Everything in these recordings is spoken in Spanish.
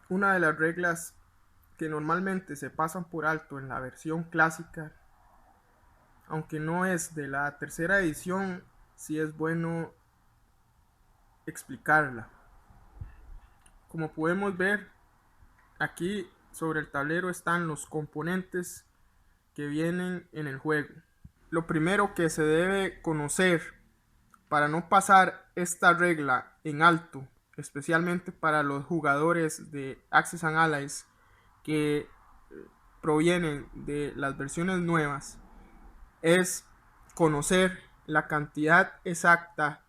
Una de las reglas que normalmente se pasan por alto en la versión clásica, aunque no es de la tercera edición, sí es bueno explicarla. Como podemos ver, aquí sobre el tablero están los componentes que vienen en el juego. Lo primero que se debe conocer para no pasar esta regla en alto, especialmente para los jugadores de Axis and Allies que provienen de las versiones nuevas, es conocer la cantidad exacta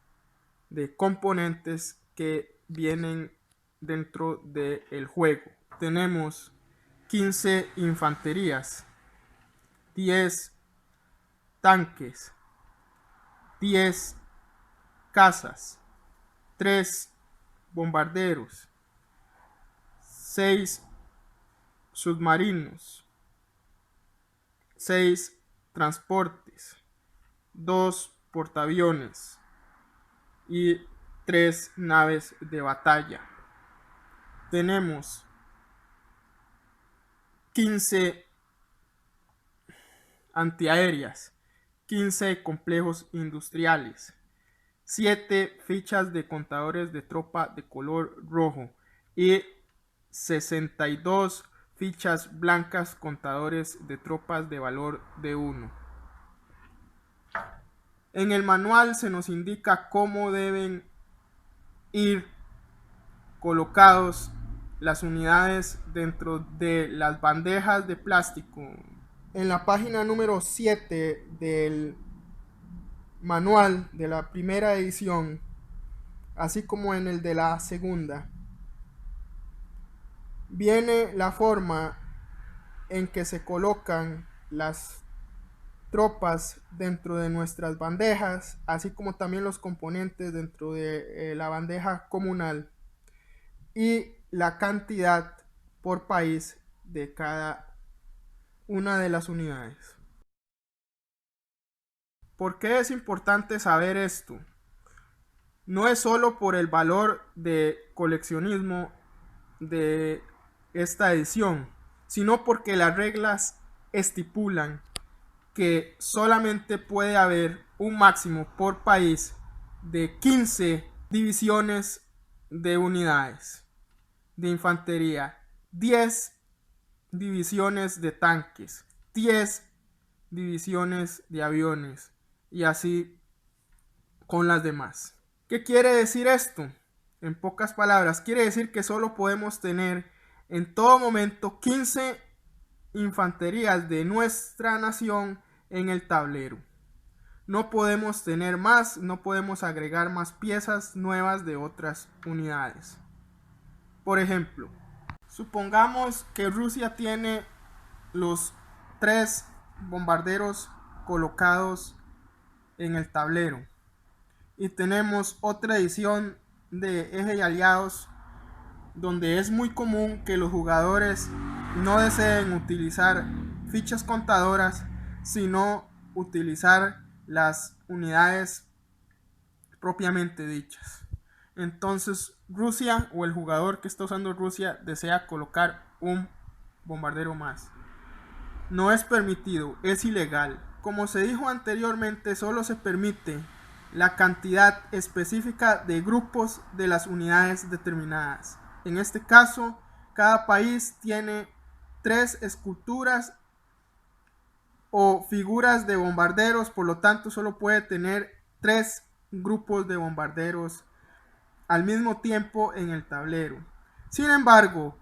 de componentes que vienen dentro del juego. Tenemos 15 infanterías, 10 tanques, 10 cazas, 3 bombarderos, 6 submarinos, 6 transportes, 2 portaaviones y 3 naves de batalla. Tenemos 15 antiaéreas, 15 complejos industriales, 7 fichas de contadores de tropa de color rojo y 62 fichas blancas contadores de tropas de valor de 1. En el manual se nos indica cómo deben ir colocados las unidades dentro de las bandejas de plástico. En la página número 7 del manual de la primera edición, así como en el de la segunda, viene la forma en que se colocan las tropas dentro de nuestras bandejas, así como también los componentes dentro de la bandeja comunal y la cantidad por país de cada una de las unidades. ¿Por qué es importante saber esto? No es solo por el valor de coleccionismo de esta edición, sino porque las reglas estipulan que solamente puede haber un máximo por país de 15 divisiones de unidades de infantería, 10 divisiones de tanques, 10 divisiones de aviones y así con las demás. ¿Qué quiere decir esto? En pocas palabras, quiere decir que solo podemos tener en todo momento 15 infanterías de nuestra nación en el tablero. No podemos tener más, no podemos agregar más piezas nuevas de otras unidades. Por ejemplo, supongamos que Rusia tiene los 3 bombarderos colocados en el tablero y tenemos otra edición de Eje y Aliados donde es muy común que los jugadores no deseen utilizar fichas contadoras, sino utilizar las unidades propiamente dichas. Entonces Rusia o el jugador que está usando Rusia desea colocar un bombardero más. No es permitido, es ilegal. Como se dijo anteriormente, solo se permite la cantidad específica de grupos de las unidades determinadas. En este caso, cada país tiene 3 esculturas o figuras de bombarderos, por lo tanto solo puede tener 3 grupos de bombarderos al mismo tiempo en el tablero. Sin embargo,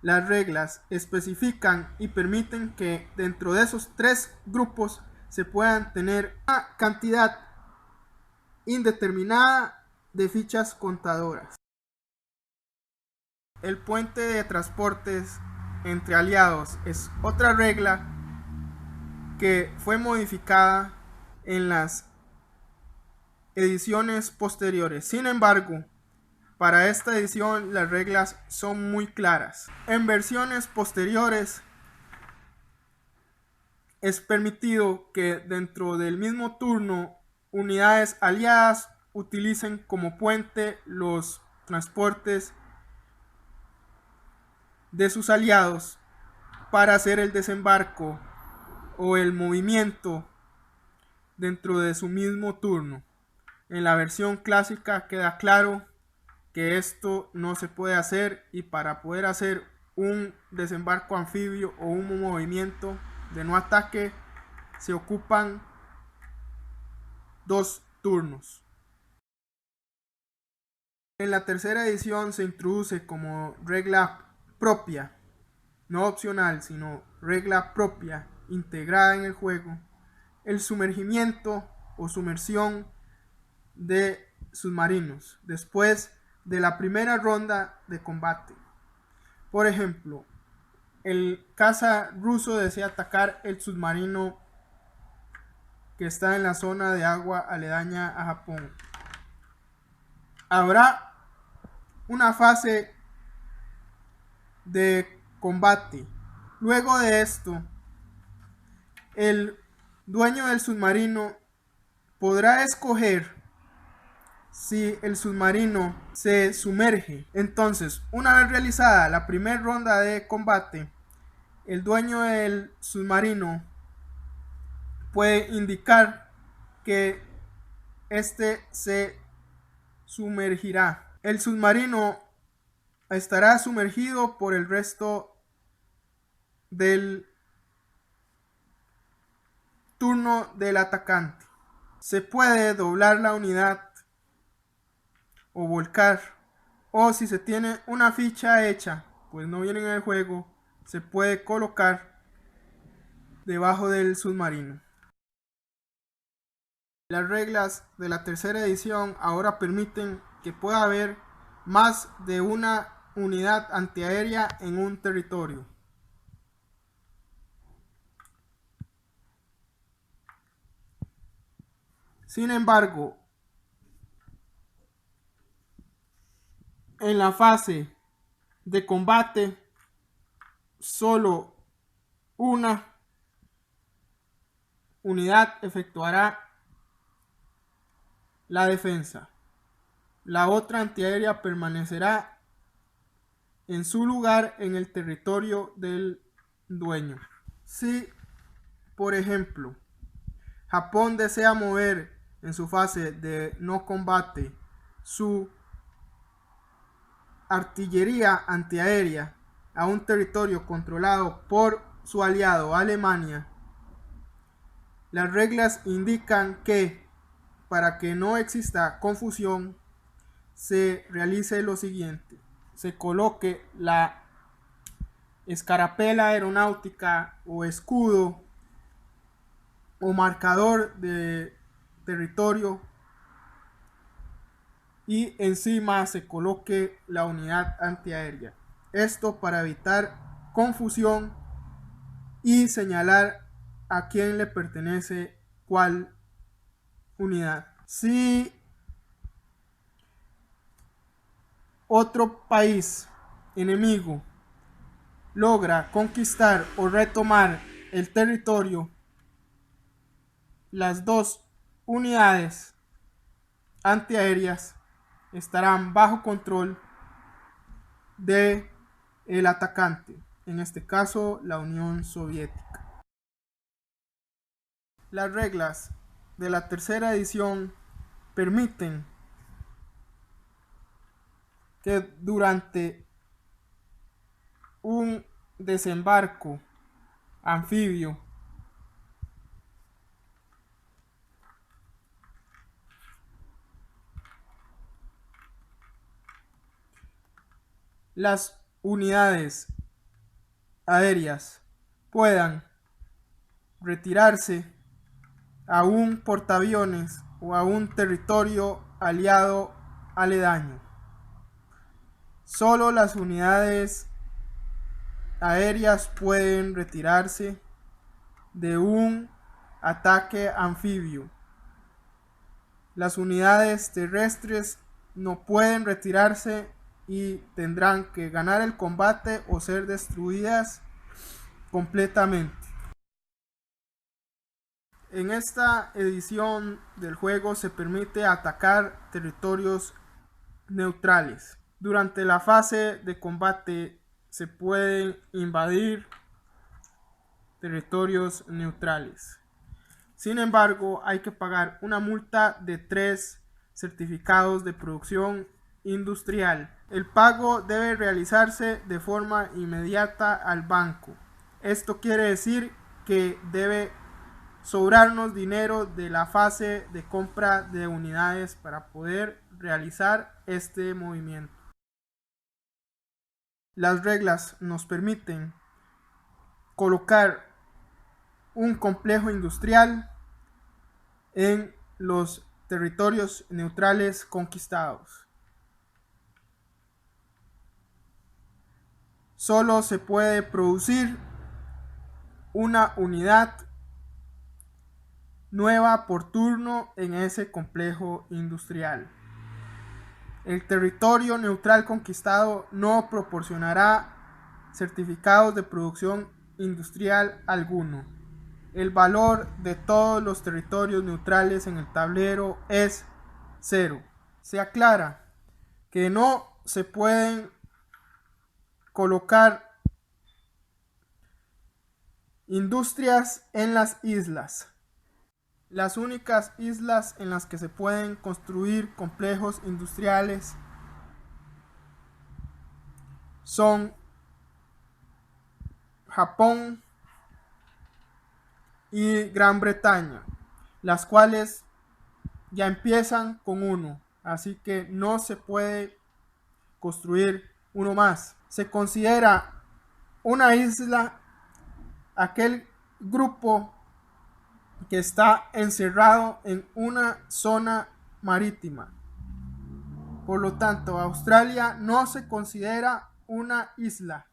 las reglas especifican y permiten que dentro de esos 3 grupos se puedan tener una cantidad indeterminada de fichas contadoras. El puente de transportes entre aliados es otra regla que fue modificada en las ediciones posteriores. Sin embargo, para esta edición las reglas son muy claras. En versiones posteriores es permitido que dentro del mismo turno unidades aliadas utilicen como puente los transportes de sus aliados para hacer el desembarco o el movimiento dentro de su mismo turno. En la versión clásica queda claro que esto no se puede hacer, y para poder hacer un desembarco anfibio o un movimiento de no ataque se ocupan 2 turnos. En la tercera edición se introduce como regla propia, no opcional, sino regla propia integrada en el juego, el sumergimiento o sumersión de submarinos después de la primera ronda de combate. Por ejemplo, el caza ruso desea atacar el submarino que está en la zona de agua aledaña a Japón. Habrá una fase de combate. Luego de esto, el dueño del submarino podrá escoger si el submarino se sumerge. Entonces, una vez realizada la primera ronda de combate, el dueño del submarino puede indicar que este se sumergirá. El submarino estará sumergido por el resto del turno del atacante. Se puede doblar la unidad o volcar, o si se tiene una ficha hecha, pues no viene en el juego, se puede colocar debajo del submarino. Las reglas de la tercera edición ahora permiten que pueda haber más de una unidad antiaérea en un territorio. Sin embargo, en la fase de combate, solo una unidad efectuará la defensa. La otra antiaérea permanecerá en su lugar en el territorio del dueño. Si, por ejemplo, Japón desea mover en su fase de no combate su artillería antiaérea a un territorio controlado por su aliado Alemania, las reglas indican que para que no exista confusión se realice lo siguiente: se coloque la escarapela aeronáutica o escudo o marcador de territorio y encima se coloque la unidad antiaérea. Esto para evitar confusión y señalar a quién le pertenece cuál unidad. Si otro país enemigo logra conquistar o retomar el territorio, las 2 unidades antiaéreas estarán bajo control de el atacante, en este caso la Unión Soviética. Las reglas de la tercera edición permiten que durante un desembarco anfibio las unidades aéreas puedan retirarse a un portaaviones o a un territorio aliado aledaño. Solo las unidades aéreas pueden retirarse de un ataque anfibio. Las unidades terrestres no pueden retirarse y tendrán que ganar el combate o ser destruidas completamente. En esta edición del juego se permite atacar territorios neutrales. Durante la fase de combate se pueden invadir territorios neutrales. Sin embargo, hay que pagar una multa de 3 certificados de producción industrial. El pago debe realizarse de forma inmediata al banco. Esto quiere decir que debe sobrarnos dinero de la fase de compra de unidades para poder realizar este movimiento. Las reglas nos permiten colocar un complejo industrial en los territorios neutrales conquistados. Solo se puede producir una unidad nueva por turno en ese complejo industrial. El territorio neutral conquistado no proporcionará certificados de producción industrial alguno. El valor de todos los territorios neutrales en el tablero es 0. Se aclara que no se pueden colocar industrias en las islas. Las únicas islas en las que se pueden construir complejos industriales son Japón y Gran Bretaña, las cuales ya empiezan con 1, así que no se puede construir uno más. Se considera una isla aquel grupo que está encerrado en una zona marítima. Por lo tanto, Australia no se considera una isla.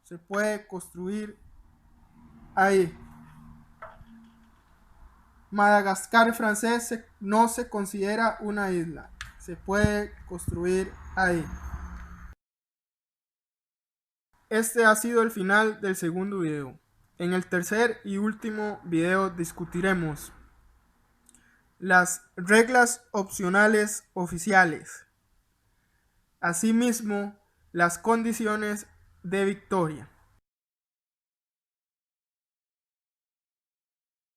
Se puede construir ahí. Madagascar francés no se considera una isla. Se puede construir ahí. Este ha sido el final del segundo video. En el tercer y último video discutiremos las reglas opcionales oficiales, asimismo las condiciones de victoria.